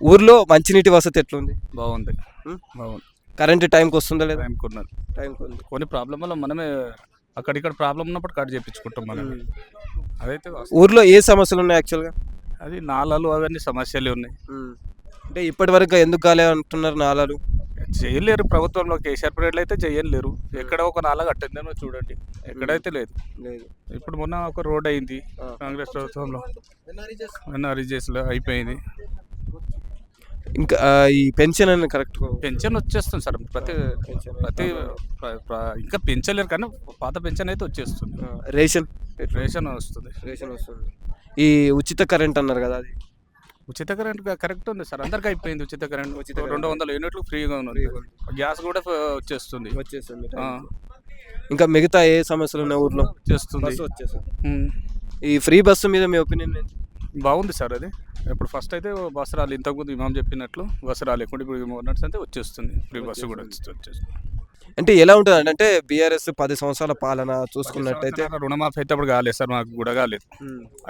ఊర్లో మంచినీటి వసతి ఎట్లుంది? బాగుంది. ఉం? బాగుంది. కరెంట్ టైంకి వస్తుందా లేదా? టైంకి ఉన్నది. టైంకి ఉంది. కొన్ని ప్రాబ్లం వల్ల మనమే అక్కడిక్కడ ప్రాబ్లం ఉన్నప్పుడు కట్ చేయించుకుంటాం మనమే. ఉం. అదైతే ఊర్లో ఏ సమస్యలు ఉన్నాయి యాక్చువల్గా? అది నాలాలు అవన్నీ సమస్యలు ఉన్నాయి. అంటే ఇప్పటి వరకు ఎందుకు కాలే అంటున్నారు నాలాలు? చేయలేరు ప్రభుత్వంలో. కేసీఆర్ పీరియడ్లో అయితే చేయలేరు. ఎక్కడ ఒక నాలా కట్టిందేమో చూడండి, ఎక్కడైతే లేదు. లేదు. ఇప్పుడు మొన్న ఒక రోడ్ అయింది కాంగ్రెస్ ప్రభుత్వంలో, ఎన్ఆర్ఈజెస్లో అయిపోయింది. ఇంకా ఈ పెన్షన్ అని కరెక్ట్ పెన్షన్ వచ్చేస్తుంది సార్. ప్రతి ప్రతి ఇంకా పెంచలేరు కానీ పాత పెన్షన్ అయితే వచ్చేస్తుంది. రేషన్ రేషన్ వస్తుంది. రేషన్ వస్తుంది. ఈ ఉచిత కరెంట్ అన్నారు కదా, అది ఉచిత కరెంట్ కరెక్ట్ ఉంది సార్. అందరికీ అయిపోయింది ఉచిత కరెంట్. 200 యూనిట్లు ఫ్రీగా ఉంది. గ్యాస్ కూడా వచ్చేస్తుంది. ఇంకా మిగతా ఏ సమస్యలు ఉన్నాయి ఊర్లో? వచ్చేస్తుంది. ఈ ఫ్రీ బస్సు మీద మీ ఒపీనియన్ ఏంటి? బాగుంది సార్. అది ఇప్పుడు ఫస్ట్ అయితే బస్సు రాలి, ఇంతకుముందు ఇమాం చెప్పినట్లు బస్సు రాలేకుండా ఇప్పుడు నడిస్తే వచ్చేస్తుంది. ఫ్రీ బస్సు కూడా వచ్చేస్తుంది. అంటే ఎలా ఉంటుంది అంటే బీఆర్ఎస్ 10 సంవత్సరాల పాలన చూసుకున్నట్టయితే రుణమాఫీ అయితే అప్పుడు కాలేదు సార్. మాకు కూడా కాలేదు.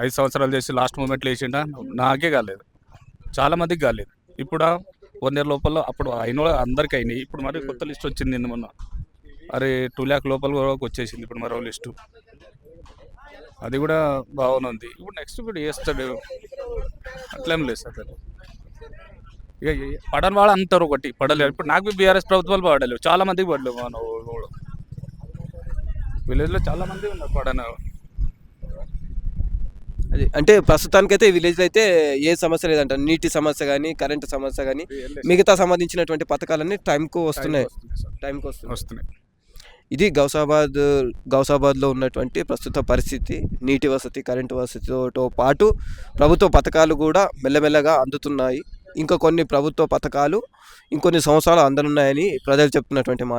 5 సంవత్సరాలు చేసి లాస్ట్ మూమెంట్లో వేసిండా, నాకే కాలేదు, చాలా మందికి కాలేదు. ఇప్పుడు 1 year లోపల అప్పుడు అయిన అందరికీ అయినాయి. ఇప్పుడు మరి కొత్త లిస్ట్ వచ్చింది నిన్న మొన్న. అరే 2 lakh లోపల కూడా వచ్చేసింది ఇప్పుడు మరో లిస్టు. అది కూడా బాగుంది. ఇప్పుడు నెక్స్ట్ ఇప్పుడు వేస్తాడు, అట్లేం లేదు సార్. ఇక పడని వాడు అంటారు ఒకటి పడలేదు. ఇప్పుడు నాకు బీఆర్ఎస్ ప్రభుత్వాలు పడలేవు, చాలా మందికి పడలేవు. మన విలేజ్లో చాలా మంది ఉన్నారు పడన. అది అంటే ప్రస్తుతానికైతే విలేజ్లో అయితే ఏ సమస్య లేదంట. నీటి సమస్య కానీ, కరెంటు సమస్య కానీ, మిగతా సంబంధించినటువంటి పథకాలన్నీ టైంకు వస్తున్నాయి. టైంకి వస్తున్నాయి. ఇది గౌసాబాద్లో ఉన్నటువంటి ప్రస్తుత పరిస్థితి. నీటి వసతి, కరెంటు వసతితో పాటు ప్రభుత్వ పథకాలు కూడా మెల్లమెల్లగా అందుతున్నాయి. ఇంకా కొన్ని ప్రభుత్వ పథకాలు ఇంకొన్ని సంవత్సరాలు అందనున్నాయని ప్రజలు చెప్తున్నటువంటి మాట.